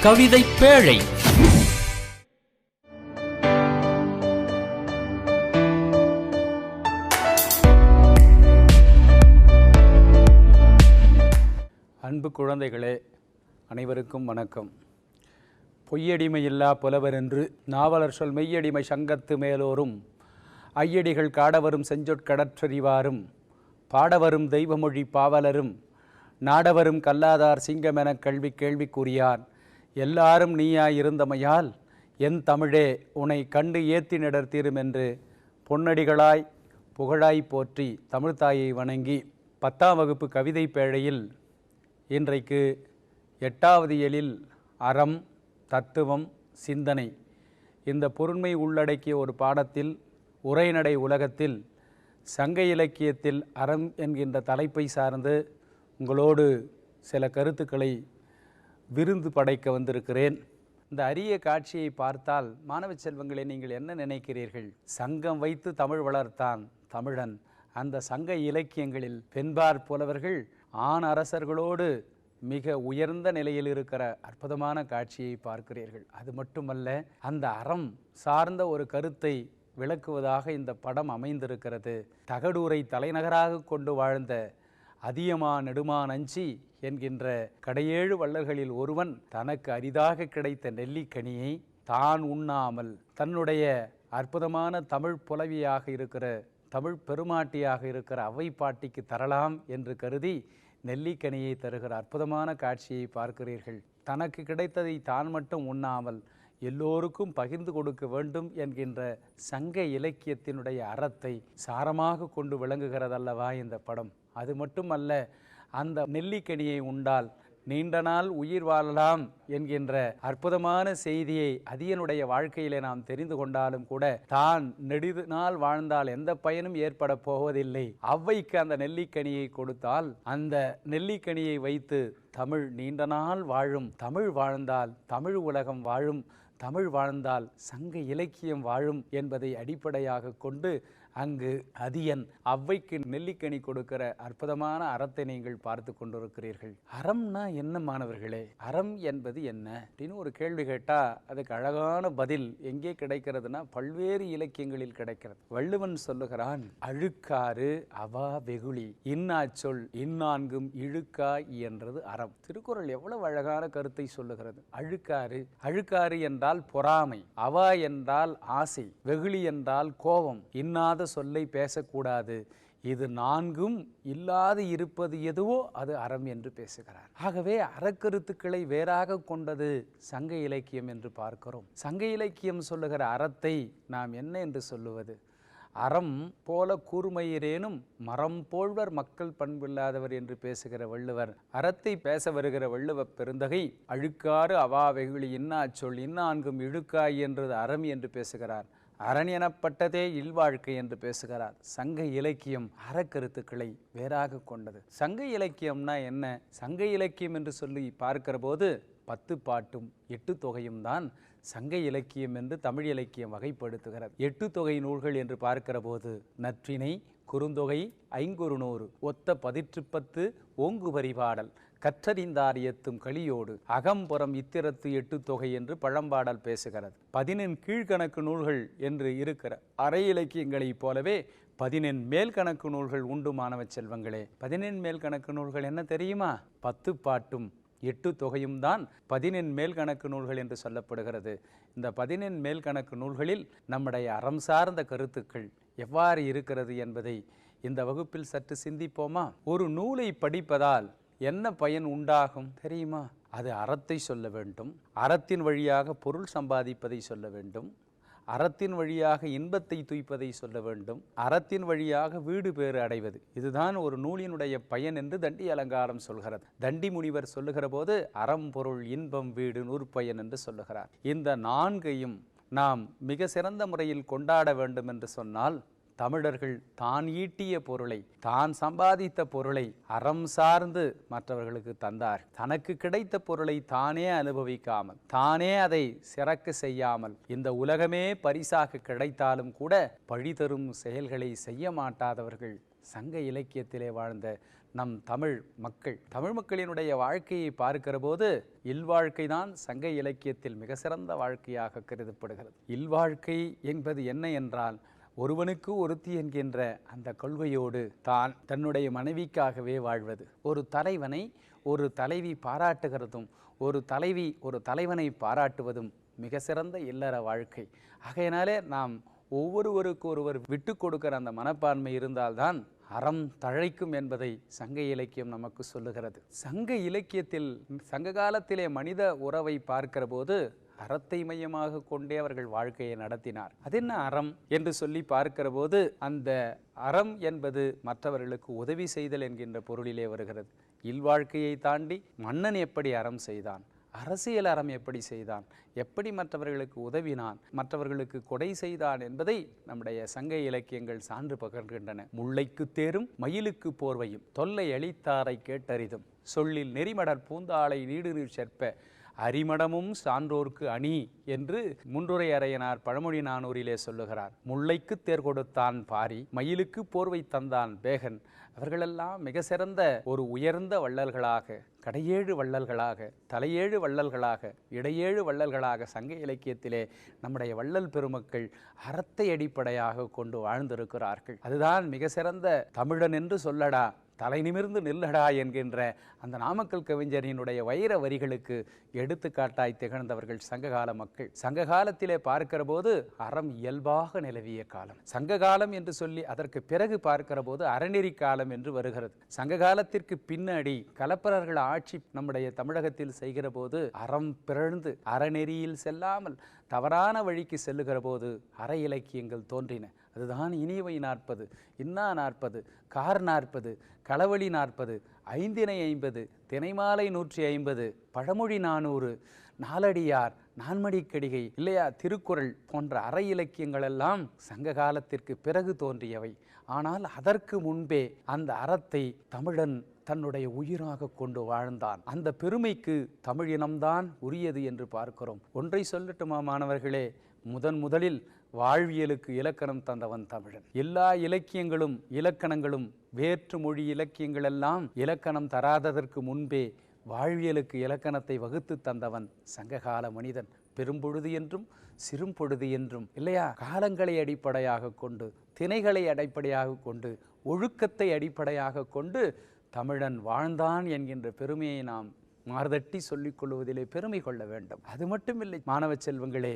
கவிதை பேழை. அன்பு குழந்தைகளே, அனைவருக்கும் வணக்கம். பொய்யடிமையில்லா புலவர் என்று நாவலர் சொல் மெய்யடிமை சங்கத்து மேலோரும் ஐயடிகள் காடவரும் செஞ்சொற்கடற்றறிவாரும் பாடவரும் தெய்வமொழி பாவலரும் நாடவரும் கல்லாதார் சிங்கமெனக் கல்வி கேள்விக்குரியார் எல்லாரும் நீயாயிருந்தமையால் என் தமிழே உனை கண்டு ஏத்தினிடர் தீரும் என்று பொன்னடிகளாய் புகழாய் போற்றி தமிழ்த்தாயை வணங்கி 10ஆம் வகுப்பு கவிதை பேழையில் இன்றைக்கு 8வது இயலில் அறம், தத்துவம், சிந்தனை இந்த பொருண்மை உள்ளடக்கிய ஒரு பாடத்தில் உரைநடை உலகத்தில் சங்க இலக்கியத்தில் அறம் என்கின்ற தலைப்பை சார்ந்து உங்களோடு சில கருத்துக்களை விருந்து படைக்க வந்திருக்கிறேன். இந்த அரிய காட்சியை பார்த்தால் மாணவ செல்வங்களே, நீங்கள் என்ன நினைக்கிறீர்கள்? சங்கம் வைத்து தமிழ் வளர்த்தான் தமிழன். அந்த சங்க இலக்கியங்களில் பெண்பார் புலவர்கள் ஆண் அரசர்களோடு மிக உயர்ந்த நிலையில் இருக்கிற அற்புதமான காட்சியை பார்க்கிறீர்கள். அது மட்டுமல்ல, அந்த அறம் சார்ந்த ஒரு கருத்தை விளக்குவதாக இந்த படம் அமைந்திருக்கிறது. தகடூரை தலைநகராக கொண்டு வாழ்ந்த அதியமா நெடுமான் அஞ்சி என்கின்ற கடையேழு வள்ளல்களில் ஒருவன் தனக்கு அரிதாக கிடைத்த நெல்லிக்கனியை தான் உண்ணாமல் தன்னுடைய அற்புதமான தமிழ் புலவியாக இருக்கிற தமிழ் பெருமாட்டியாக இருக்கிற அவை பாட்டிக்கு தரலாம் என்று கருதி நெல்லிக்கனியை தருகிற அற்புதமான காட்சியை பார்க்கிறீர்கள். தனக்கு கிடைத்ததை தான் மட்டும் உண்ணாமல் எல்லோருக்கும் பகிர்ந்து கொடுக்க வேண்டும் என்கின்ற சங்க இலக்கியத்தினுடைய அறத்தை சாரமாக கொண்டு விளங்குகிறதல்லவா இந்த படம். அது மட்டுமல்ல, அந்த நெல்லிக்கனியை உண்டால் நீண்ட நாள் உயிர் வாழலாம் என்கின்ற அற்புதமான செய்தியை அதியனுடைய வாழ்க்கையிலே நாம் தெரிந்து கொண்டாலும் கூட தான் நெடிது நாள் வாழ்ந்தால் எந்த பயனும் ஏற்பட போவதில்லை. அவ்வைக்கு அந்த நெல்லிக்கனியை கொடுத்தால் அந்த நெல்லிக்கனியை வைத்து தமிழ் நீண்ட நாள் வாழும், தமிழ் வாழ்ந்தால் தமிழ் உலகம் வாழும், தமிழ் வாழ்ந்தால் சங்க இலக்கியம் வாழும் என்பதை அடிப்படையாக கொண்டு அங்கு அதியன் அவ்வைக்கு நெல்லிக்கனி கொடுக்கிற அற்புதமான அறத்தை நீங்கள் பார்த்து கொண்டிருக்கிறீர்கள். அறம்னா என்ன மாணவர்களே? அறம் என்பது என்ன அப்படின்னு ஒரு கேள்வி கேட்டா அதுக்கு அழகான பதில் எங்கே கிடைக்கிறதுனா பல்வேறு இலக்கியங்களில் கிடைக்கிறது. வள்ளுவன் சொல்லுகிறான், அழுக்காறு அவா வெகுளி இன்னாச்சொல் இன்னான்கும் இழுக்கா என்றது அறம். திருக்குறள் எவ்வளவு அழகான கருத்தை சொல்லுகிறது. அழுக்காறு, அழுக்காறு என்றால் பொறாமை, அவா என்றால் ஆசை, வெகுளி என்றால் கோபம், இன்னாத சொல்லை பேசக்கூடாது, இது நான்கும் இல்லாது இருப்பது எதுவோ அது அறம் என்று பேசுகிறார். ஆகவே அறக்கருத்துக்களை வேறாக கொண்டது சங்க இலக்கியம் என்று பார்க்கிறோம். சங்க இலக்கியம் சொல்லுகிற அறத்தை நாம் என்ன என்று சொல்லுவது? அறம் போல கூர்மையிரேனும் மரம் போழ்வர் மக்கள் பண்பில்லாதவர் என்று பேசுகிற வள்ளுவர் அறத்தை பேச வருகிற வள்ளுவ பெருந்தகை அழுக்காறு அவா வெகுளி இன்னாச்சொல் இன்னான்கும் இழுக்காய் என்றது அறம் என்று பேசுகிறார். அரண் எனப்பட்டதே இல்வாழ்க்கை என்று பேசுகிறார். சங்க இலக்கியம் அறக்கருத்துக்களை வேறாக கொண்டது. சங்க இலக்கியம்னா என்ன? சங்க இலக்கியம் என்று சொல்லி பார்க்கிற போது 10 பாட்டும் 8 தொகையும் தான் சங்க இலக்கியம் என்று தமிழ் இலக்கியம் வகைப்படுத்துகிறது. 8 தொகை நூல்கள் என்று பார்க்கிற போது நற்றிணை, குறுந்தொகை, ஐங்குறுநூறு, ஒத்த 10 ஓங்கு பரிபாடல், கற்றறிந்தார் எத்தும் களியோடு, அகம்புறம் இத்திரத்து 8 தொகை என்று பழம்பாடல் பேசுகிறது. 14 கீழ்கணக்கு நூல்கள் என்று இருக்கிற அரை இலக்கியங்களைப் போலவே 14 மேல் கணக்கு நூல்கள் உண்டு மாணவ செல்வங்களே. 14 மேல் கணக்கு நூல்கள் என்ன தெரியுமா? 10 பாட்டும் 8 தொகையும் தான் 14 மேல் கணக்கு நூல்கள் என்று சொல்லப்படுகிறது. இந்த 14 மேல் கணக்கு நூல்களில் நம்முடைய அறம் சார்ந்த கருத்துக்கள் எவ்வாறு இருக்கிறது என்பதை இந்த வகுப்பில் சற்று சிந்திப்போமா? ஒரு நூலை படிப்பதால் என்ன பயன் உண்டாகும் தெரியுமா? அது அறத்தை சொல்ல வேண்டும், அறத்தின் வழியாக பொருள் சம்பாதிப்பதை சொல்ல வேண்டும், அறத்தின் வழியாக இன்பத்தை துய்ப்பதை சொல்ல வேண்டும், அறத்தின் வழியாக வீடு பேறு அடைவது. இதுதான் ஒரு நூலினுடைய பயன் என்று தண்டி அலங்காரம் சொல்கிறது. தண்டி முனிவர் சொல்லுகிற போது அறம் பொருள் இன்பம் வீடு நூற்பயன் என்று சொல்லுகிறார். இந்த 4ஐயும் நாம் மிக சிறந்த முறையில் கொண்டாட வேண்டும் என்று சொன்னால் தமிழர்கள் தான் ஈட்டிய பொருளை, தான் சம்பாதித்த பொருளை அறம் சார்ந்து மற்றவர்களுக்கு தந்தார். தனக்கு கிடைத்த பொருளை தானே அனுபவிக்காமல், தானே அதை சிறக்க செய்யாமல், இந்த உலகமே பரிசாக கிடைத்தாலும் கூட பழி தரும் செயல்களை செய்ய மாட்டாதவர்கள் சங்க இலக்கியத்திலே வாழ்ந்த நம் தமிழ் மக்களினுடைய வாழ்க்கையை பார்க்கிற போது இல்வாழ்க்கை தான் சங்க இலக்கியத்தில் மிக சிறந்த வாழ்க்கையாக கருதப்படுகிறது. இல்வாழ்க்கை என்பது என்ன என்றால், ஒருவனுக்கு ஒருத்தி என்கின்ற அந்த கொள்கையோடு தான் தன்னுடைய மனைவிக்காகவே வாழ்வது. ஒரு தலைவனை ஒரு தலைவி பாராட்டுகிறதும் ஒரு தலைவி ஒரு தலைவனை பாராட்டுவதும் மிக சிறந்த இல்லற வாழ்க்கை. ஆகையினாலே நாம் ஒவ்வொருவருக்கு ஒருவர் விட்டு கொடுக்கிற அந்த மனப்பான்மை இருந்தால்தான் அறம் தழைக்கும் என்பதை சங்க இலக்கியம் நமக்கு சொல்லுகிறது. சங்க இலக்கியத்தில் சங்க காலத்திலே மனித உறவை பார்க்கிற போது அறத்தை மையமாக கொண்டே அவர்கள் வாழ்க்கையை நடத்தினார். அது என்ன அறம் என்று சொல்லி பார்க்கிற போது அந்த அறம் என்பது மற்றவர்களுக்கு உதவி செய்தல் என்கின்ற பொருளிலே வருகிறது. இல்வாழ்க்கையை தாண்டி மன்னன் எப்படி அறம் செய்தான், அரசியல் அறம் எப்படி செய்தான், எப்படி மற்றவர்களுக்கு உதவினான், மற்றவர்களுக்கு கொடை செய்தான் என்பதை நம்முடைய சங்க இலக்கியங்கள் சான்று பகர்கின்றன. முல்லைக்கு தேரும் மயிலுக்கு போர்வையும் தொல்லை அளித்தாரை கேட்டறிதும் சொல்லில் நெறிமடர் பூந்தாளை நீடுநீர் செற்ப அரிமடமும் சான்றோர்க்கு அணி என்று முன்றுரை அறையனார் பழமொழி நானூரிலே சொல்லுகிறார். முல்லைக்கு தேர் கொடுத்தான் பாரி, மயிலுக்கு போர்வை தந்தான் பேகன். அவர்களெல்லாம் மிக சிறந்த ஒரு உயர்ந்த வள்ளல்களாக, கடையேழு வள்ளல்களாக, தலையேழு வள்ளல்களாக, இடையேழு வள்ளல்களாக சங்க இலக்கியத்திலே நம்முடைய வள்ளல் பெருமக்கள் அறத்தை அடிப்படையாக கொண்டு வாழ்ந்திருக்கிறார்கள். அதுதான் மிக சிறந்த தமிழன் என்று சொல்லடா, தலை நிமிர்ந்து நில்லடா என்கின்ற அந்த நாமக்கல் கவிஞரினுடைய வைர வரிகளுக்கு எடுத்துக்காட்டாய் திகழ்ந்தவர்கள் சங்ககால மக்கள். சங்க காலத்திலே பார்க்கிற போது அறம் இயல்பாக நிலவிய காலம். சங்க காலம் என்று சொல்லி அதற்கு பிறகு பார்க்கிற போது அறநெறி காலம் என்று வருகிறது. சங்க காலத்திற்கு பின்னாடி கலப்பரர்கள் ஆட்சி நம்முடைய தமிழகத்தில் செய்கிற போது அறம் பிறழ்ந்து அறநெறியில் செல்லாமல் தவறான வழிக்கு செல்லுகிற போது அற இலக்கியங்கள் தோன்றின. அதுதான் இனியவை 40, இன்னா 40, கார் 40, களவழி 40, ஐந்தினை 50, தினைமாலை 150, பழமொழி 400, நாலடியார், நான்மடிக்கடிகை இல்லையா, திருக்குறள் போன்ற அற இலக்கியங்கள் எல்லாம் சங்க காலத்திற்கு பிறகு தோன்றியவை. ஆனால் அதற்கு முன்பே அந்த அறத்தை தமிழன் தன்னுடைய உயிராக கொண்டு வாழ்ந்தான். அந்த பெருமைக்கு தமிழினம்தான் உரியது என்று பார்க்கிறோம். ஒன்றை சொல்லட்டுமா மாணவர்களே, முதலில் வாழ்வியலுக்கு இலக்கணம் தந்தவன் தமிழன். எல்லா இலக்கியங்களும் இலக்கணங்களும் வேற்று மொழி இலக்கியங்கள் எல்லாம் இலக்கணம் தராததற்கு முன்பே வாழ்வியலுக்கு இலக்கணத்தை வகுத்து தந்தவன் சங்ககால மனிதன். பெரும்பொழுது என்றும் சிறும்பொழுது என்றும் இல்லையா, காலங்களை அடிப்படையாக கொண்டு, திணைகளை அடிப்படையாக கொண்டு, ஒழுக்கத்தை அடிப்படையாக கொண்டு தமிழன் வாழ்ந்தான் என்கின்ற பெருமையை நாம் மார்தட்டி சொல்லிக் கொள்வதிலே பெருமை கொள்ள வேண்டும். அது மட்டுமில்லை மாணவ செல்வங்களே,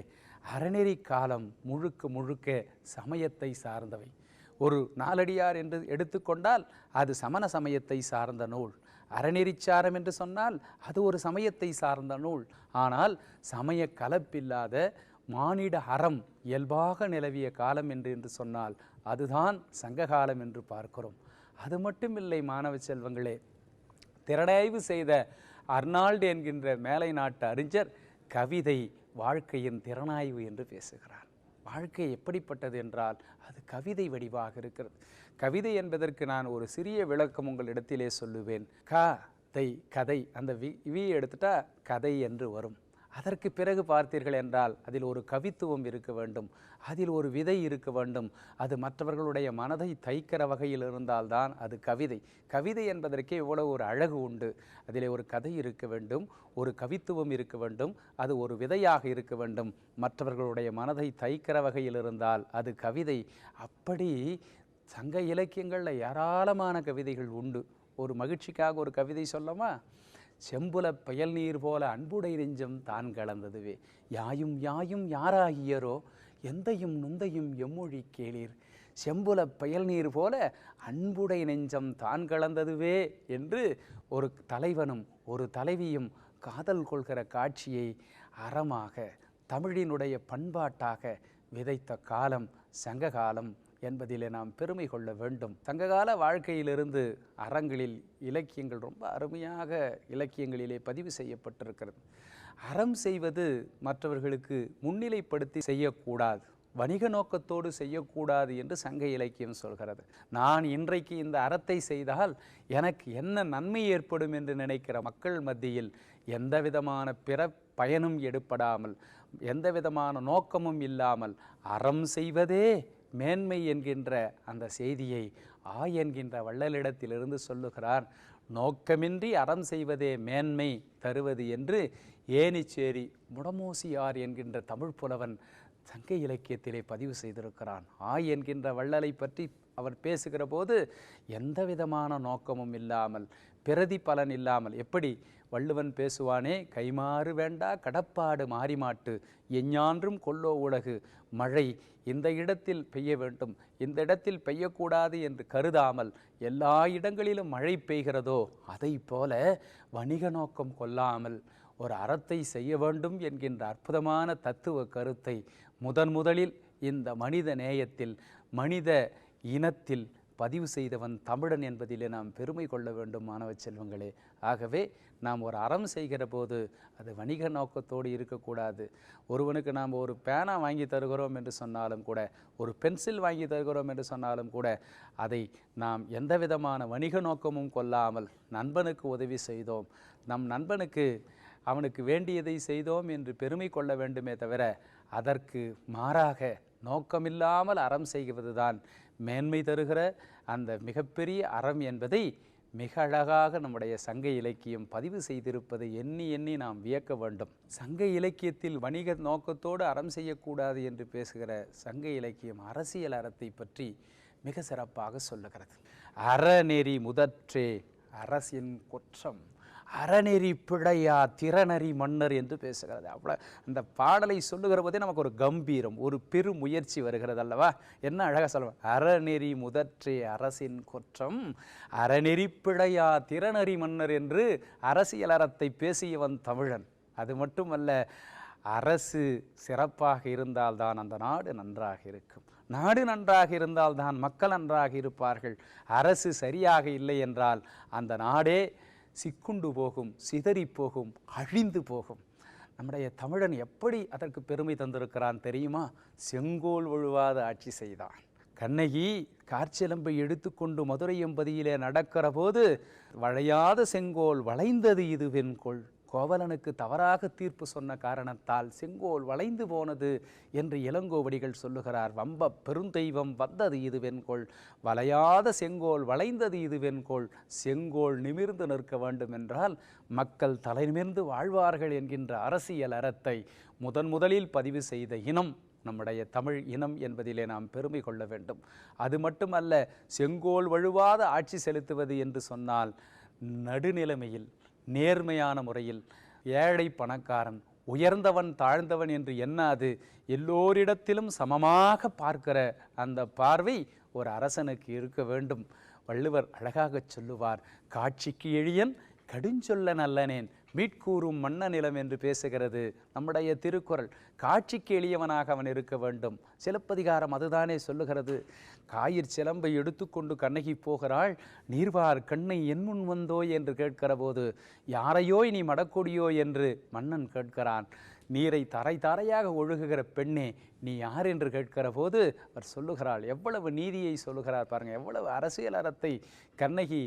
அறநெறி காலம் முழுக்க முழுக்க சமயத்தை சார்ந்தவை. ஒரு நாலடியார் என்று எடுத்துக்கொண்டால் அது சமண சமயத்தை சார்ந்த நூல். அறநெறிச்சாரம் என்று சொன்னால் அது ஒரு சமயத்தை சார்ந்த நூல். ஆனால் சமய கலப்பில்லாத மானிட அறம் இயல்பாக நிலவிய காலம் என்று சொன்னால் அதுதான் சங்ககாலம் என்று பார்க்கிறோம். அது மட்டுமில்லை மாணவ செல்வங்களே, திறனாய்வு செய்த அர்னால்டு என்கின்ற மேலை நாட்டு அறிஞர் கவிதை வாழ்க்கையின் திறனாய்வு என்று பேசுகிறார். வாழ்க்கை எப்படிப்பட்டது என்றால் அது கவிதை வடிவாக இருக்கிறது. கவிதை என்பதற்கு நான் ஒரு சிறிய விளக்கம் உங்களிடத்திலே சொல்லுவேன். கதை அந்த வி எடுத்துட்டா கதை என்று வரும். அதற்கு பிறகு பார்த்தீர்கள் என்றால் அதில் ஒரு கவித்துவம் இருக்க வேண்டும், அதில் ஒரு விதை இருக்க வேண்டும். அது மற்றவர்களுடைய மனதை தைக்கிற வகையில் இருந்தால்தான் அது கவிதை. கவிதை என்பதற்கே இவ்வளவு ஒரு அழகு உண்டு. அதிலே ஒரு கதை இருக்க வேண்டும், ஒரு கவித்துவம் இருக்க வேண்டும், அது ஒரு விதையாக இருக்க வேண்டும். மற்றவர்களுடைய மனதை தைக்கிற வகையில் இருந்தால் அது கவிதை. அப்படி சங்க இலக்கியங்களில் ஏராளமான கவிதைகள் உண்டு. ஒரு மகிழ்ச்சிக்காக ஒரு கவிதை சொல்லமா? செம்புல பயல் நீர் போல அன்புடை நெஞ்சம் தான் கலந்ததுவே, யாயும் யாயும் யாராகியரோ எந்தையும் நுந்தையும் எம்மொழி கேளீர், செம்புல பயல் நீர் போல அன்புடை நெஞ்சம் தான் கலந்ததுவே என்று ஒரு தலைவனும் ஒரு தலைவியும் காதல் கொள்கிற காட்சியை அறமாக தமிழினுடைய பண்பாட்டாக விதைத்த காலம் சங்ககாலம் என்பதிலே நாம் பெருமை கொள்ள வேண்டும். சங்ககால வாழ்க்கையிலிருந்து அறங்களில் இலக்கியங்கள் ரொம்ப அருமையாக இலக்கியங்களிலே பதிவு செய்யப்பட்டிருக்கிறது. அறம் செய்வது மற்றவர்களுக்கு முன்னிலைப்படுத்தி செய்யக்கூடாது, வணிக நோக்கத்தோடு செய்யக்கூடாது என்று சங்க இலக்கியம் சொல்கிறது. நான் இன்றைக்கு இந்த அறத்தை செய்தால் எனக்கு என்ன நன்மை ஏற்படும் என்று நினைக்கிற மக்கள் மத்தியில் எந்த விதமான பிற பயனும் எடுப்படாமல், எந்த விதமான நோக்கமும் இல்லாமல் அறம் செய்வதே மேன்மை என்கின்ற அந்த செய்தியை என்கின்ற வள்ளலிடத்திலிருந்து சொல்லுகிறார், நோக்கமின்றி அறம் செய்வதே மேன்மை தருவது என்று ஏனிச்சேரி முடமோசியார் என்கின்ற தமிழ் புலவன் சங்க இலக்கியத்திலே பதிவு செய்திருக்கிறான். என்கின்ற வள்ளலை பற்றி அவர் பேசுகிற போது எந்த விதமான நோக்கமும் இல்லாமல், பிரதி பலன் இல்லாமல், எப்படி வள்ளுவன் பேசுவானே, கைமாறு வேண்டா கடப்பாடு மாறிமாட்டு எஞ்ஞான்றும் கொல்லோ உலகு, மழை இந்த இடத்தில் பெய்ய வேண்டும், இந்த இடத்தில் பெய்யக்கூடாது என்று கருதாமல் எல்லா இடங்களிலும் மழை பெய்கிறதோ அதை போல வணிக நோக்கம் கொள்ளாமல் ஒரு அறத்தை செய்ய வேண்டும் என்கின்ற அற்புதமான தத்துவ கருத்தை முதலில் இந்த மனித நேயத்தில், மனித இனத்தில் பதிவு செய்தவன் தமிழன் என்பதிலே நாம் பெருமை கொள்ள வேண்டும் மாணவ செல்வங்களே. ஆகவே நாம் ஒரு அறம் செய்கிற போது அது வணிக நோக்கத்தோடு இருக்கக்கூடாது. ஒருவனுக்கு நாம் ஒரு பேனா வாங்கி தருகிறோம் என்று சொன்னாலும் கூட, ஒரு பென்சில் வாங்கி தருகிறோம் என்று சொன்னாலும் கூட, அதை நாம் எந்த விதமான வணிக நோக்கமும் கொள்ளாமல் நண்பனுக்கு உதவி செய்தோம், நம் நண்பனுக்கு அவனுக்கு வேண்டியதை செய்தோம் என்று பெருமை கொள்ள வேண்டுமே தவிர, அதற்கு மாறாக நோக்கமில்லாமல் அறம் செய்வதுதான் மேன்மை தருகிற அந்த மிகப்பெரிய அறம் என்பதை மிக அழகாக நம்முடைய சங்க இலக்கியம் பதிவு செய்திருப்பதை எண்ணி எண்ணி நாம் வியக்க வேண்டும். சங்க இலக்கியத்தில் வணிக நோக்கத்தோடு அறம் செய்யக்கூடாது என்று பேசுகிற சங்க இலக்கியம் அரசியல் அறத்தை பற்றி மிக சிறப்பாக சொல்லுகிறது. அறநெறி முதற்றே அரசின் குற்றம், அறநெறி பிழையா திறனறி மன்னர் என்று பேசுகிறது. அவ்வளோ அந்த பாடலை சொல்லுகிற போதே நமக்கு ஒரு கம்பீரம், ஒரு பெரு முயற்சி வருகிறது அல்லவா? என்ன அழகாக சொல்லுவோம், அறநெறி முதற்றே அரசின் குற்றம் அறநெறி பிழையா திறனறி மன்னர் என்று அரசியல் அறத்தை பேசியவன் தமிழன். அது மட்டுமல்ல, அரசு சிறப்பாக இருந்தால்தான் அந்த நாடு நன்றாக இருக்கும், நாடு நன்றாக இருந்தால்தான் மக்கள் நன்றாக இருப்பார்கள். அரசு சரியாக இல்லை என்றால் அந்த நாடே சிக்குண்டு போகும், சிதறி போகும், அழிந்து போகும். நம்முடைய தமிழன் எப்படி அதற்கு பெருமை தந்திருக்கிறான் தெரியுமா? செங்கோல் வழுவாத ஆட்சி செய்தான். கண்ணகி காற்சிலம்பை எடுத்துக்கொண்டு மதுரை எம்பதியிலே நடக்கிற போது, வளையாத செங்கோல் வளைந்தது இது வெண்கொள், கோவலனுக்கு தவறாக தீர்ப்பு சொன்ன காரணத்தால் செங்கோல் வளைந்து போனது என்று இளங்கோவடிகள் சொல்லுகிறார். வம்ப பெருந்தெய்வம் வந்தது இது வெண்கோள், வளையாத செங்கோல் வளைந்தது இது வெண்கோள். செங்கோல் நிமிர்ந்து நிற்க வேண்டும் என்றால் மக்கள் தலை நிமிர்ந்து வாழ்வார்கள் என்கின்ற அரசியல் அறத்தை முதலில் பதிவு செய்த இனம் நம்முடைய தமிழ் இனம் என்பதிலே நாம் பெருமை கொள்ள வேண்டும். அது மட்டுமல்ல, செங்கோல் வழுவாத ஆட்சி செலுத்துவது என்று சொன்னால் நடுநிலைமையில், நேர்மையான முறையில், ஏழை பணக்காரன், உயர்ந்தவன் தாழ்ந்தவன் என்று எண்ணாது எல்லோரிடத்திலும் சமமாக பார்க்கிற அந்த பார்வை ஒரு அரசனுக்கு இருக்க வேண்டும். வள்ளுவர் அழகாக சொல்லுவார், காட்சிக்கு எளியன் கடுஞ்சொல்ல நல்லனேன் மீட்கூறும் மன்ன நிலம் என்று பேசுகிறது நம்முடைய திருக்குறள். காட்சிக்கு எளியவனாக அவன் இருக்க வேண்டும். சிலப்பதிகாரம் அதுதானே சொல்லுகிறது. காயிற் சிலம்பை எடுத்துக்கொண்டு கண்ணகி போகிறாள், நீர்வார் கண்ணை என் முன் வந்தோ என்று கேட்கிற போது, யாரையோ நீ மடக்கொடியோ என்று மன்னன் கேட்கிறான். நீரை தரை தாரையாக ஒழுகுகிற பெண்ணே நீ யார் என்று கேட்கிற போது அவர் சொல்லுகிறாள். எவ்வளவு நீதியை சொல்லுகிறார் பாருங்கள், எவ்வளவு அரசியல் அறத்தை கண்ணகி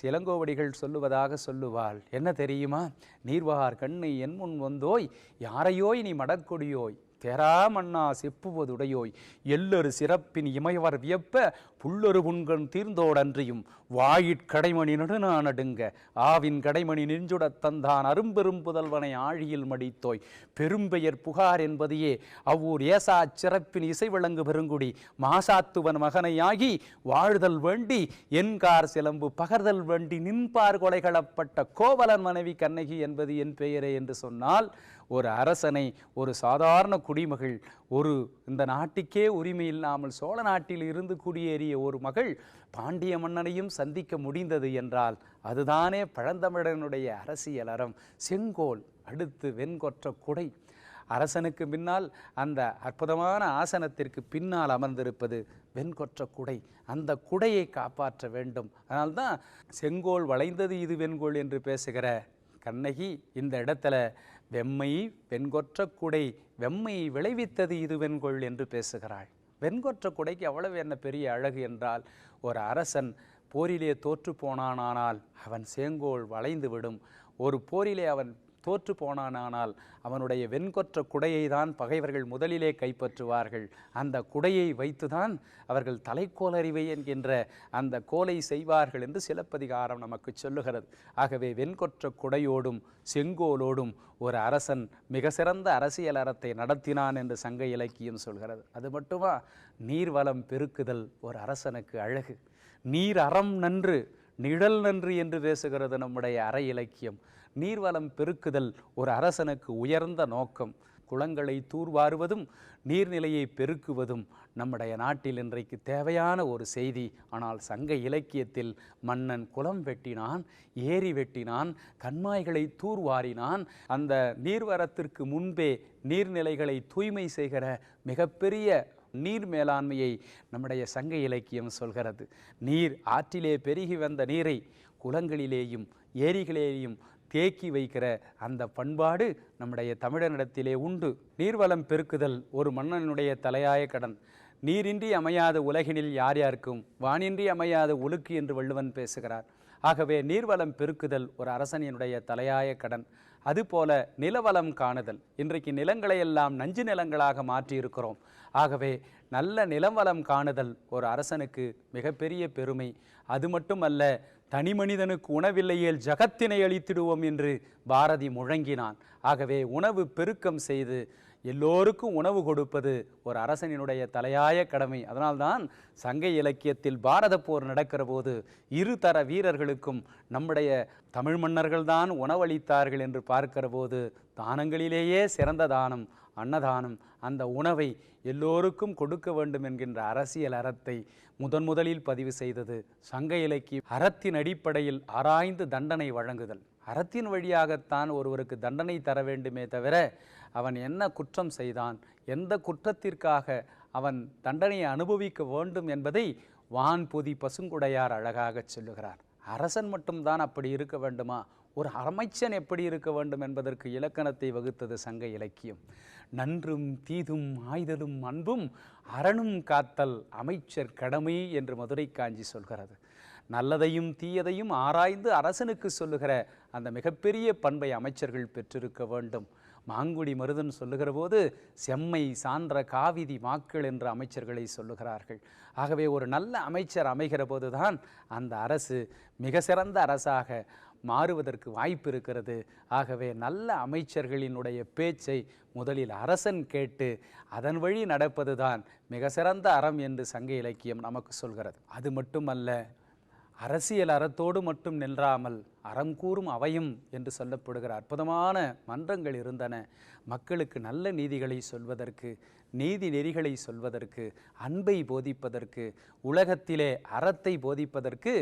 இளங்கோவடிகள் சொல்லுவதாக சொல்லுவாள். என்ன தெரியுமா? நீர்வார் கண்ணை என் முன் வந்தோய், யாரையோய் நீ மடக்கொடியோய், தேரா மன்னா செப்புவதுடையோய், எல்லொரு சிறப்பின் இமையவர் வியப்ப புல்லொரு புண்கண் தீர்ந்தோடன்றியும் வாயிற்கடைமணி நடுநா நடுங்க ஆவின் கடைமணி நெஞ்சுடத் தந்தான் அரும்பெரும் புதல்வனை ஆழியில் மடித்தோய், பெரும்பெயர் புகார் என்பதையே அவ்வூர் ஏசா சிறப்பின் இசை விளங்கு பெருங்குடி மாசாத்துவன் மகனையாகி வாழ்தல் வேண்டி என்கார் சிலம்பு பகர்தல் வேண்டி நின்பார் கொலைகளப்பட்ட கோவலன் மனைவி கண்ணகி என்பது என் பெயரே என்று சொன்னால், ஒரு அரசனை, ஒரு சாதாரண குடிமகள், ஒரு இந்த நாட்டுக்கே உரிமை இல்லாமல் சோழ நாட்டில் இருந்து குடியேறிய ஒரு மகள் பாண்டிய மன்னனையும் சந்திக்க முடிந்தது என்றால் அதுதானே பழந்தமிழனுடைய அரசியல் அறம். செங்கோல், அடுத்து வெண்கொற்ற குடை. அரசனுக்கு பின்னால், அந்த அற்புதமான ஆசனத்திற்கு பின்னால் அமர்ந்திருப்பது வெண்கொற்ற குடை. அந்த குடையை காப்பாற்ற வேண்டும். அதனால்தான் செங்கோல் வளைந்தது இது வெண்கோள் என்று பேசுகிற கண்ணகி இந்த இடத்துல வெம்மை வெண்கொற்ற குடை வெம்மை விளைவித்தது இது வெண்கொள் என்று பேசுகிறாள். வெண்கொற்ற குடைக்கு அவ்வளவு என்ன பெரிய அழகு என்றால், ஒரு அரசன் போரிலே தோற்று போனானால் அவன் செங்கோல் வளைந்து விடும். ஒரு போரிலே அவன் தோற்று போனானால் அவனுடைய வெண்கொற்ற குடையை தான் பகைவர்கள் முதலிலே கைப்பற்றுவார்கள். அந்த குடையை வைத்துதான் அவர்கள் தலைக்கோலறிவை என்கின்ற அந்த கோலை செய்வார்கள் என்று சிலப்பதிகாரம் நமக்கு சொல்லுகிறது. ஆகவே வெண்கொற்ற குடையோடும் செங்கோலோடும் ஒரு அரசன் மிக சிறந்த அரசியல் அறத்தை நடத்தினான் என்று சங்க இலக்கியம் சொல்கிறது. அது மட்டுமா, நீர்வளம் பெருக்குதல் ஒரு அரசனுக்கு அழகு. நீர் அறம் நன்று நிழல் நன்று என்று பேசுகிறது நம்முடைய அற இலக்கியம். நீர்வளம் பெருக்குதல் ஒரு அரசனுக்கு உயர்ந்த நோக்கம். குளங்களை தூர்வாருவதும் நீர்நிலையை பெருக்குவதும் நம்முடைய நாட்டில் இன்றைக்கு தேவையான ஒரு செய்தி. ஆனால் சங்க இலக்கியத்தில் மன்னன் குளம் வெட்டினான், ஏரி வெட்டினான், கண்மாய்களை தூர்வாரினான். அந்த நீர்வரத்திற்கு முன்பே நீர்நிலைகளை தூய்மை செய்கிற மிகப்பெரிய நீர் மேலாண்மையை நம்முடைய சங்க இலக்கியம் சொல்கிறது. நீர் ஆற்றிலே பெருகி வந்த நீரை குளங்களிலேயும் ஏரிகளிலேயும் தேக்கி வைக்கிற அந்த பண்பாடு நம்முடைய தமிழனிடத்திலே உண்டு. நீர்வளம் பெருக்குதல் ஒரு மன்னனுடைய தலையாய கடன். நீரின்றி அமையாத உலகினில் யார் யாருக்கும் வானின்றி அமையாத ஒழுக்கு என்று வள்ளுவன் பேசுகிறார். ஆகவே நீர்வளம் பெருக்குதல் ஒரு அரசனினுடைய தலையாய கடன். அதுபோல நிலவளம் காணுதல். இன்றைக்கு நிலங்களை எல்லாம் நஞ்சு நிலங்களாக மாற்றியிருக்கிறோம். ஆகவே நல்ல நிலவளம் காணுதல் ஒரு அரசனுக்கு மிகப்பெரிய பெருமை. அது மட்டுமல்ல, தனி மனிதனுக்கு உணவில்லையேல் ஜகத்தினை அளித்திடுவோம் என்று பாரதி முழங்கினான். ஆகவே உணவு பெருக்கம் செய்து எல்லோருக்கும் உணவு கொடுப்பது ஒரு அரசனினுடைய தலையாய கடமை. அதனால்தான் சங்க இலக்கியத்தில் பாரத போர் நடக்கிற போது இரு தர வீரர்களுக்கும் நம்முடைய தமிழ் மன்னர்கள்தான் உணவளித்தார்கள் என்று பார்க்கிற போது தானங்களிலேயே சிறந்த தானம் அன்னதானம். அந்த உணவை எல்லோருக்கும் கொடுக்க வேண்டும் என்கின்ற அரசியல் அறத்தை முதலில் பதிவு செய்தது சங்க இலக்கியம். அறத்தின் அடிப்படையில் ஆராய்ந்து தண்டனை வழங்குதல். அறத்தின் வழியாகத்தான் ஒருவருக்கு தண்டனை தர வேண்டுமே தவிர அவன் என்ன குற்றம் செய்தான், எந்த குற்றத்திற்காக அவன் தண்டனையை அனுபவிக்க வேண்டும் என்பதை வான்பொதி பசுங்குடையார் அழகாக சொல்லுகிறார். அரசன் மட்டும்தான் அப்படி இருக்க வேண்டுமா? ஒரு அமைச்சன் எப்படி இருக்க வேண்டும் என்பதற்கு இலக்கணத்தை வகுத்தது சங்க இலக்கியம். நன்றும் தீதும் ஆய்தலும் அன்பும் அரணும் காத்தல் அமைச்சர் கடமை என்று மதுரை காஞ்சி சொல்கிறது. நல்லதையும் தீயதையும் ஆராய்ந்து அரசனுக்கு சொல்லுகிற அந்த மிகப்பெரிய பண்பை அமைச்சர்கள் பெற்றிருக்க வேண்டும். மாங்குடி மருதன் சொல்லுகிற போது செம்மை சான்ற காவிதி மாக்கள் என்ற அமைச்சர்களை சொல்லுகிறார்கள். ஆகவே ஒரு நல்ல அமைச்சர் அமைகிற போதுதான் அந்த அரசு மிக சிறந்த அரசாக மாறுவதற்கு வாய்ப்பு இருக்கிறது. ஆகவே நல்ல அமைச்சர்களினுடைய பேச்சை முதலில் அரசன் கேட்டு அதன் வழி நடப்பதுதான் மிக சிறந்த அறம் என்று சங்க இலக்கியம் நமக்கு சொல்கிறது. அது மட்டுமல்ல, அரசியல் அறத்தோடு மட்டும் நின்றாமல் அறம் கூறும் அவையும் என்று சொல்லப்படுகிற அற்புதமான மன்றங்கள் இருந்தன. மக்களுக்கு நல்ல நீதிகளை சொல்வதற்கு, நீதி நெறிகளை சொல்வதற்கு, அன்பை போதிப்பதற்கு, உலகத்திலே அறத்தை போதிப்பதற்கு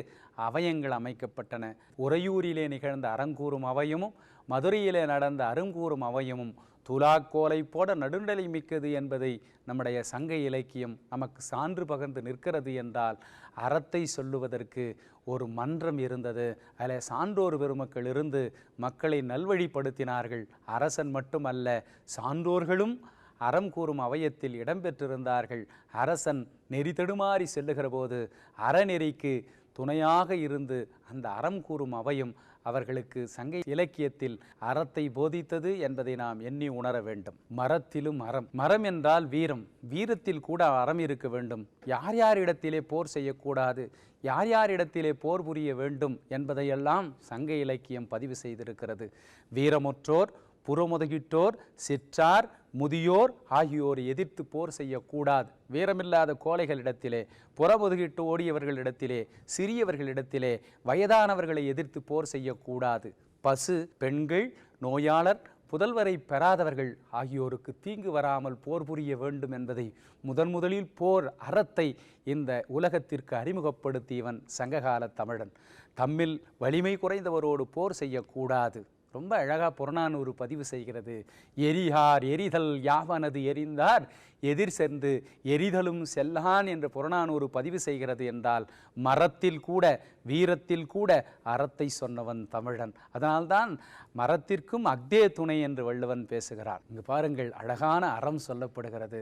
அவயங்கள் அமைக்கப்பட்டன. உறையூரிலே நிகழ்ந்த அறங்கூறும் அவயமும் மதுரையிலே நடந்த அருங்கூறும் அவயமும் துலாக்கோலை போட நடுநிலை மிக்கது என்பதை நம்முடைய சங்க இலக்கியம் நமக்கு சான்று பகர்ந்து நிற்கிறது என்றால் அறத்தை சொல்லுவதற்கு ஒரு மன்றம் இருந்தது. அதில் சான்றோர் பெருமக்கள் இருந்து மக்களை நல்வழிப்படுத்தினார்கள். அரசன் மட்டுமல்ல, சான்றோர்களும் அறம் கூறும் அவயத்தில் இடம்பெற்றிருந்தார்கள். அரசன் நெறி தடுமாறி செல்லுகிற போது அறநெறிக்கு துணையாக இருந்து அந்த அறம் கூறும் அவையும் அவர்களுக்கு சங்க இலக்கியத்தில் அறத்தை போதித்தது என்பதை நாம் எண்ணி உணர வேண்டும். மரத்திலும் அறம். மரம் என்றால் வீரம். வீரத்தில் கூட அறம் இருக்க வேண்டும். யார் யாரிடத்திலே போர் செய்யக்கூடாது, யார் யாரிடத்திலே போர் புரிய வேண்டும் என்பதையெல்லாம் சங்க இலக்கியம் பதிவு செய்திருக்கிறது. வீரமுற்றோர், புறமுதுகிட்டோர், சிற்றார், முதியோர் ஆகியோர் எதிர்த்து போர் செய்யக்கூடாது. வீரமில்லாத கோழைகளிடத்திலே, புறமுதுகிட்டு ஓடியவர்களிடத்திலே, சிறியவர்களிடத்திலே, வயதானவர்களை எதிர்த்து போர் செய்யக்கூடாது. பசு, பெண்கள், நோயாளர், புதல்வரை பெறாதவர்கள் ஆகியோருக்கு தீங்கு வராமல் போர் புரிய வேண்டும் என்பதை முதலில் போர் அறத்தை இந்த உலகத்திற்கு அறிமுகப்படுத்தியவன் சங்ககால தமிழன். தம்மில் வலிமை குறைந்தவரோடு போர் செய்யக்கூடாது. ரொம்ப அழகாக புறநானூறு பதிவு செய்கிறது. எரியார் எரிதல் யாவனது எரிந்தார் எதிர் சென்று எரிதலும் செல்லான் என்று புறநானூறு பதிவு செய்கிறது என்றால் மரத்தில் கூட, வீரத்தில் கூட அறத்தை சொன்னவன் தமிழன். அதனால்தான் மரத்திற்கும் அக்தே துணை என்று வள்ளுவன் பேசுகிறார். இங்கு பாருங்கள், அழகான அறம் சொல்லப்படுகிறது.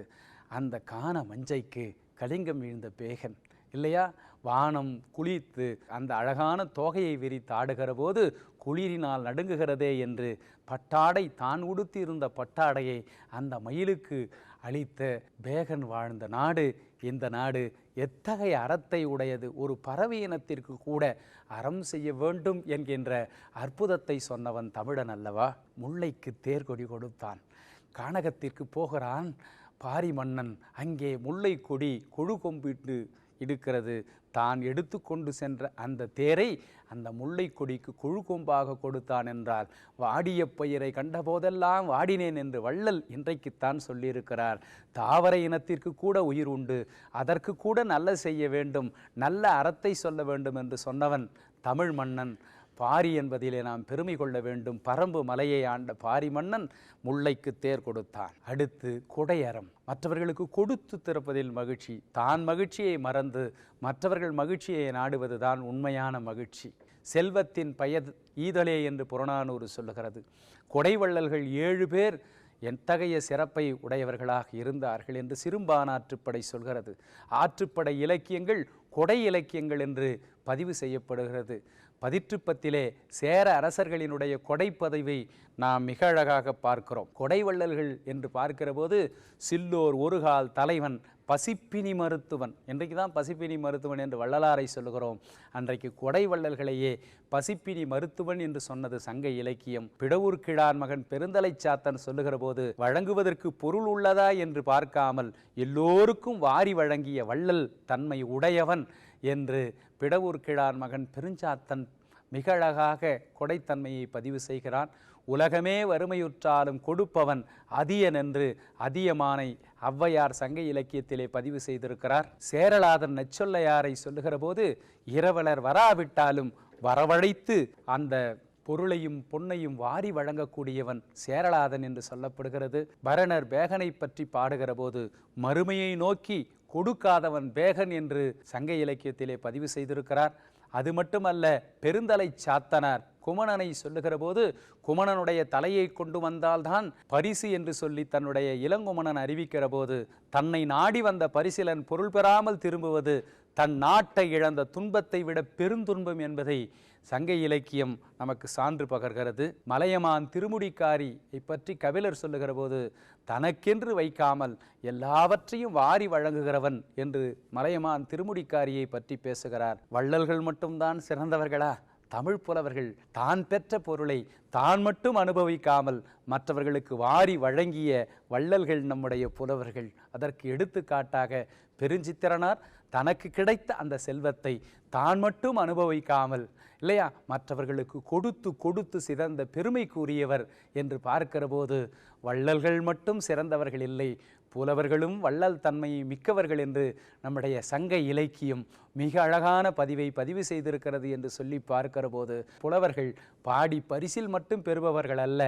அந்த கான மஞ்சைக்கு கலிங்கம் வீழ்ந்த பேகன் இல்லையா? வானம் குளித்து அந்த அழகான தோகையை விரித்து ஆடுகிற போது குளிரினால் நடுங்குகிறதே என்று பட்டாடை தான் உடுத்தியிருந்த பட்டாடையை அந்த மயிலுக்கு அளித்த பேகன் வாழ்ந்த நாடு இந்த நாடு. எத்தகைய அறத்தை உடையது! ஒரு பறவை இனத்திற்கு கூட அறம் செய்ய வேண்டும் என்கின்ற அற்புதத்தை சொன்னவன் தமிழன் அல்லவா? முல்லைக்கு தேர்கொடி கொடுத்தான். கானகத்திற்கு போகிறான் பாரி மன்னன். அங்கே முல்லை கொடி கொழு கொம்பிட்டு இருக்கிறது. தான் எடுத்து கொண்டு சென்ற அந்த தேரை அந்த முல்லை கொடிக்கு கொழு கொம்பாக கொடுத்தான் என்றால், வாடிய பயிரை கண்டபோதெல்லாம் வாடினேன் என்று வள்ளல் இன்றைக்குத்தான் சொல்லியிருக்கிறார். தாவர இனத்திற்கு கூட உயிர் உண்டு, அதற்கு கூட நல்ல செய்ய வேண்டும், நல்ல அறத்தை சொல்ல வேண்டும் என்று சொன்னவன் தமிழ் மன்னன். பாரி என்பதிலே நாம் பெருமை கொள்ள வேண்டும். பரம்பு மலையை ஆண்ட பாரி மன்னன் முல்லைக்கு தேர் கொடுத்தான். அடுத்து கொடையறம். மற்றவர்களுக்கு கொடுத்து திறப்பதில் மகிழ்ச்சி. தான் மகிழ்ச்சியை மறந்து மற்றவர்கள் மகிழ்ச்சியை நாடுவது தான் உண்மையான மகிழ்ச்சி. செல்வத்தின் பயன் ஈதலே என்று புறநானூறு சொல்லுகிறது. கொடைவள்ளல்கள் 7 பேர் எத்தகைய சிறப்பை உடையவர்களாக இருந்தார்கள் என்று சிறும்பானாற்றுப்படை சொல்கிறது. ஆற்றுப்படை இலக்கியங்கள் கொடை இலக்கியங்கள் என்று பதிவு செய்யப்படுகிறது. பதிற்றுப்பத்திலே சேர அரசர்களினுடைய கொடை பதவியை நாம் மிக அழகாக பார்க்கிறோம். கொடைவள்ளல்கள் என்று பார்க்கிற போது சில்லோர் ஒருகால் தலைவன் பசிப்பினி மருத்துவன். இன்றைக்கு தான் பசிப்பினி மருத்துவன் என்று வள்ளலாரை சொல்லுகிறோம். அன்றைக்கு கொடைவள்ளல்களையே பசிப்பினி மருத்துவன் என்று சொன்னது சங்க இலக்கியம். பிடவூர் கிழார் மகன் பெருந்தலை சாத்தன் சொல்லுகிற போது வழங்குவதற்கு பொருள் உள்ளதா என்று பார்க்காமல் எல்லோருக்கும் வாரி வழங்கிய வள்ளல் தன்மை உடையவன் என்று பிடவூர் கிழார் மகன் பெருஞ்சாத்தன் மிக அழகாக கொடைத்தன்மையை பதிவு செய்கிறான். உலகமே வறுமையுற்றாலும் கொடுப்பவன் அதியன் என்று அதியமானை ஔவையார் சங்க இலக்கியத்திலே பதிவு செய்திருக்கிறார். சேரலாதன் நச்சொல்லையாரை சொல்லுகிற போது இரவலர் வராவிட்டாலும் வரவழைத்து அந்த பொருளையும் பொன்னையும் வாரி வழங்கக்கூடியவன் சேரலாதன் என்று சொல்லப்படுகிறது. பரணர் பேகனை பற்றி பாடுகிற போது மறுமையை நோக்கி கொடுக்காதவன் பேகன் என்று சங்க இலக்கியத்திலே பதிவு செய்திருக்கிறார். அது மட்டுமல்ல, பெருந்தலை சாத்தனார் குமணனை சொல்லுகிற போது குமணனுடைய தலையை கொண்டு வந்தால்தான் பரிசு என்று சொல்லி தன்னுடைய இளங்குமணன் அறிவிக்கிற போது தன்னை நாடி வந்த பரிசிலன் பொருள் பெறாமல் திரும்புவது தன் நாட்டை இழந்த துன்பத்தை விட பெருந்துன்பம் என்பதை சங்க இலக்கியம் நமக்கு சான்று பகர்கிறது. மலையமான் திருமுடிக்காரியை பற்றி கபிலர் சொல்லுகிற போது தனக்கென்று வைக்காமல் எல்லாவற்றையும் வாரி வழங்குகிறவன் என்று மலையமான் திருமுடிக்காரியை பற்றி பேசுகிறார். வள்ளல்கள் மட்டும்தான் சிறந்தவர்களா? தமிழ் புலவர்கள் தான் பெற்ற பொருளை தான் மட்டும் அனுபவிக்காமல் மற்றவர்களுக்கு வாரி வழங்கிய வள்ளல்கள் நம்முடைய புலவர்கள். அதற்கு எடுத்துக்காட்டாக பெருஞ்சித்திரனார் தனக்கு கிடைத்த அந்த செல்வத்தை தான் மட்டும் அனுபவிக்காமல் இல்லையா மற்றவர்களுக்கு கொடுத்து கொடுத்து சிறந்த பெருமைக்குரியவர் என்று பார்க்கிற போது வள்ளல்கள் மட்டும் சிறந்தவர்கள் இல்லை, புலவர்களும் வள்ளல் தன்மையை மிக்கவர்கள் என்று நம்முடைய சங்க இலக்கியம் மிக அழகான பதிவு செய்திருக்கிறது என்று சொல்லி பார்க்கிற போது புலவர்கள் பாடி பரிசில் மட்டும் பெறுபவர்கள் அல்ல,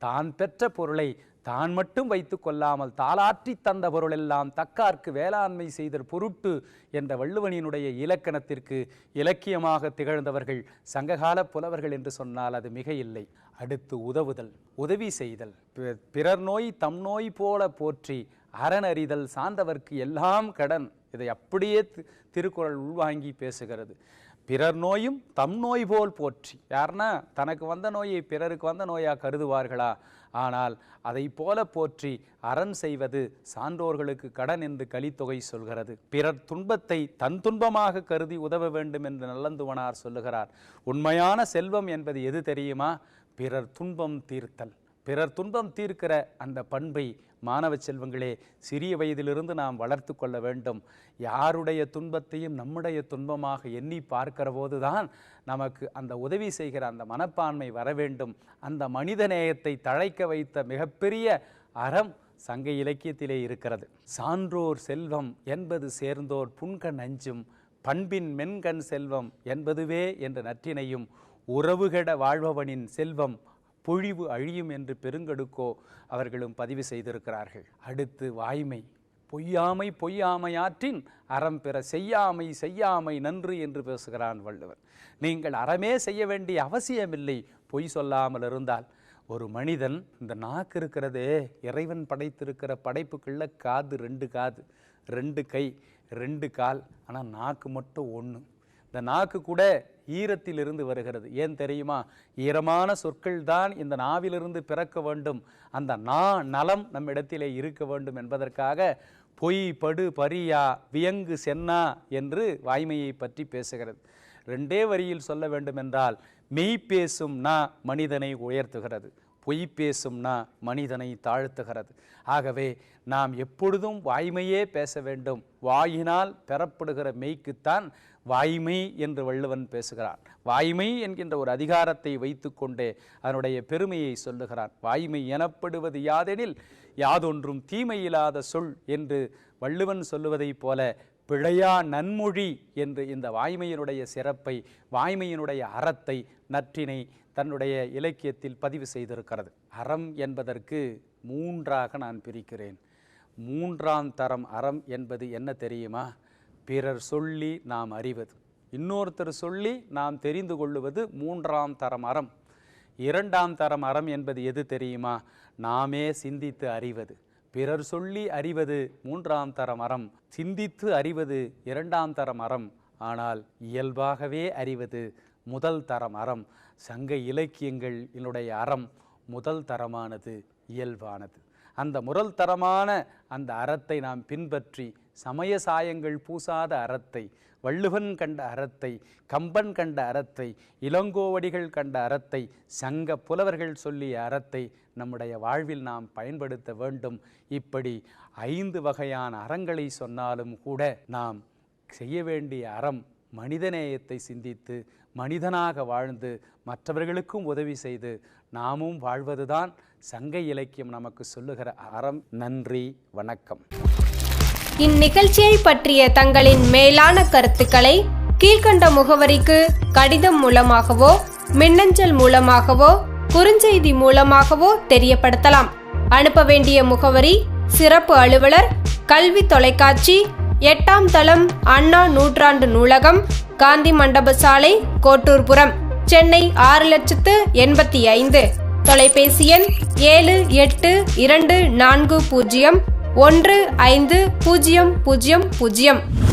தான் பெற்ற பொருளை தான் மட்டும் வைத்து கொள்ளாமல் தாளாற்றி தந்த பொருளெல்லாம் தக்கார்க்கு வேளாண்மை செய்தற் பொருட்டு என்ற வள்ளுவனினுடைய இலக்கணத்திற்கு இலக்கியமாக திகழ்ந்தவர்கள் சங்ககால புலவர்கள் என்று சொன்னால் அது மிக இல்லை. அடுத்து உதவுதல், உதவி செய்தல். பிறர் நோய் தம் நோய் போல போற்றி அறனறிதல் சார்ந்தவர்க்கு எல்லாம் கடன். இதை அப்படியே திருக்குறள் உள்வாங்கி பேசுகிறது. பிறர் நோயும் தம் நோய் போல் போற்றி. யாருன்னா தனக்கு வந்த நோயை பிறருக்கு வந்த நோயாக கருதுவார்களா? ஆனால் அதை போல போற்றி அறம் செய்வது சான்றோர்களுக்கு கடன் என்று கலித்தொகை சொல்கிறது. பிறர் துன்பத்தை தன் துன்பமாக கருதி உதவ வேண்டும் என்று நல்லந்துவனார் சொல்லுகிறார். உண்மையான செல்வம் என்பது எது தெரியுமா? பிறர் துன்பம் தீர்த்தல். பிறர் துன்பம் தீர்க்கிற அந்த பண்பை மாணவ செல்வங்களே சிறிய வயதிலிருந்து நாம் வளர்த்து கொள்ள வேண்டும். யாருடைய துன்பத்தையும் நம்முடைய துன்பமாக எண்ணி பார்க்கிற போதுதான் நமக்கு அந்த உதவி செய்கிற அந்த மனப்பான்மை வர வேண்டும். அந்த மனித நேயத்தை தழைக்க வைத்த மிகப்பெரிய அறம் சங்க இலக்கியத்திலே இருக்கிறது. சான்றோர் செல்வம் என்பது சேர்ந்தோர் புன்கண் அஞ்சும் பண்பின் மென்கண் செல்வம் என்பதுவே என்ற நற்றினையும் உறவுகெட வாழ்பவனின் செல்வம் பொழிவு அழியும் என்று பெருங்கடுக்கோ அவர்களும் பதிவு செய்திருக்கிறார்கள். அடுத்து வாய்மை. பொய்யாமை பொய்யாமையாற்றின் அறம் பெற செய்யாமை செய்யாமை நன்று என்று பேசுகிறான் வள்ளுவர். நீங்கள் அறமே செய்ய வேண்டிய அவசியமில்லை பொய் சொல்லாமல் இருந்தால். ஒரு மனிதன் இந்த நாக்கு இருக்கிறதே, இறைவன் படைத்திருக்கிற படைப்புக்குள்ள காது 2 காது, 2 கை, 2 கால், ஆனால் நாக்கு மட்டும் 1. இந்த நாக்கு கூட ஈரத்திலிருந்து வருகிறது. ஏன் தெரியுமா? ஈரமான சொற்கள் தான் இந்த நாவிலிருந்து பிறக்க வேண்டும், அந்த நலம் நம்மிடத்திலே இருக்க வேண்டும் என்பதற்காக பொய் படு பரியா வியங்கு சென்னா என்று வாய்மையை பற்றி பேசுகிறது. 2 வரியில் சொல்ல வேண்டுமென்றால், மெய் பேசும் நா மனிதனை உயர்த்துகிறது, பொய் பேசும் நா மனிதனை தாழ்த்துகிறது. ஆகவே நாம் எப்பொழுதும் வாய்மையே பேச வேண்டும். வாயினால் பெறப்படுகிற மெய்க்குத்தான் வாய்மை என்று வள்ளுவன் பேசுகிறான். வாய்மை என்கின்ற ஒரு அதிகாரத்தை வைத்து கொண்டே அதனுடைய பெருமையை சொல்லுகிறான். வாய்மை எனப்படுவது யாதெனில் யாதொன்றும் தீமையில்லாத சொல் என்று வள்ளுவன் சொல்லுவதைப் போல பிழையா நன்மொழி என்று இந்த வாய்மையினுடைய சிறப்பை, வாய்மையினுடைய அறத்தை, நற்றினை தன்னுடைய இலக்கியத்தில் பதிவு செய்திருக்கிறது. அறம் என்பதற்கு 3ஆக நான் பிரிக்கிறேன். 3ஆம் தரம் அறம் என்பது என்ன தெரியுமா? பிறர் சொல்லி நாம் அறிவது, இன்னொருத்தர் சொல்லி நாம் தெரிந்து கொள்ளுவது 3ஆம் தரம் அறம். 2ஆம் தரம் அறம் என்பது எது தெரியுமா? நாமே சிந்தித்து அறிவது. பிறர் சொல்லி அறிவது 3ஆம் தரம் அறம், சிந்தித்து அறிவது 2ஆம் தரம் அறம். ஆனால் இயல்பாகவே அறிவது முதல் தரம் அறம். சங்க இலக்கியங்கள் என்னுடைய அறம் முதல் தரமானது, இயல்பானது. அந்த முதல் தரமான அந்த அறத்தை நாம் பின்பற்றி சமய சாயங்கள் பூசாத அறத்தை, வள்ளுவன் கண்ட அறத்தை, கம்பன் கண்ட அறத்தை, இளங்கோவடிகள் கண்ட அறத்தை, சங்க புலவர்கள் சொல்லிய அறத்தை நம்முடைய வாழ்வில் நாம் பயன்படுத்த வேண்டும். இப்படி 5 வகையான அறங்களை சொன்னாலும் கூட நாம் செய்ய வேண்டிய அறம் மனிதநேயத்தை சிந்தித்து மனிதனாக வாழ்ந்து மற்றவர்களுக்கும் உதவி செய்து நாமும் வாழ்வதுதான் சங்க இலக்கியம் நமக்கு சொல்லுகிற அறம். நன்றி, வணக்கம். இந்நிகழ்ச்சியை பற்றிய தங்களின் மேலான கருத்துக்களை கீழ்கண்ட முகவரிக்கு கடிதம் மூலமாகவோ, மின்னஞ்சல் மூலமாகவோ, குறுஞ்செய்தி மூலமாகவோ தெரியப்படுத்தலாம். அனுப்ப வேண்டிய முகவரி: சிறப்பு அலுவலர், கல்வி தொலைக்காட்சி, 8ஆம் தளம், அண்ணா நூற்றாண்டு நூலகம், காந்தி மண்டப சாலை, கோட்டூர்புரம், சென்னை 6,85,000. தொலைபேசி எண் 7824015000.